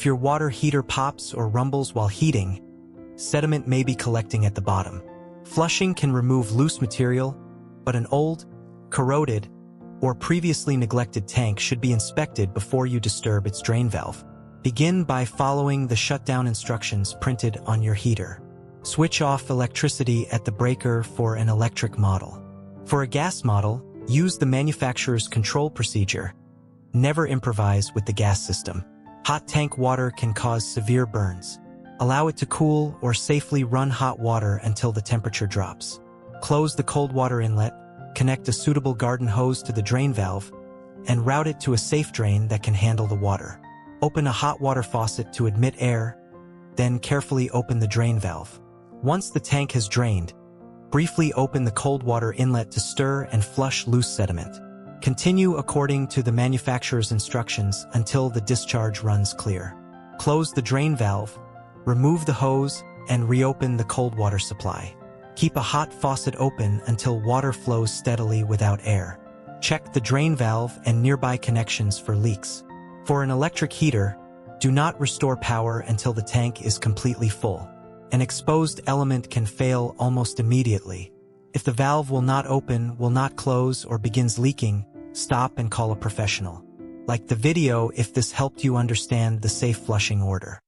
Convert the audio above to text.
If your water heater pops or rumbles while heating, sediment may be collecting at the bottom. Flushing can remove loose material, but an old, corroded, or previously neglected tank should be inspected before you disturb its drain valve. Begin by following the shutdown instructions printed on your heater. Switch off electricity at the breaker for an electric model. For a gas model, use the manufacturer's control procedure. Never improvise with the gas system. Hot tank water can cause severe burns. Allow it to cool or safely run hot water until the temperature drops. Close the cold water inlet, connect a suitable garden hose to the drain valve, and route it to a safe drain that can handle the water. Open a hot water faucet to admit air, then carefully open the drain valve. Once the tank has drained, briefly open the cold water inlet to stir and flush loose sediment. Continue according to the manufacturer's instructions until the discharge runs clear. Close the drain valve, remove the hose, and reopen the cold water supply. Keep a hot faucet open until water flows steadily without air. Check the drain valve and nearby connections for leaks. For an electric heater, do not restore power until the tank is completely full. An exposed element can fail almost immediately. If the valve will not open, will not close, or begins leaking, stop and call a professional. Like the video if this helped you understand the safe flushing order.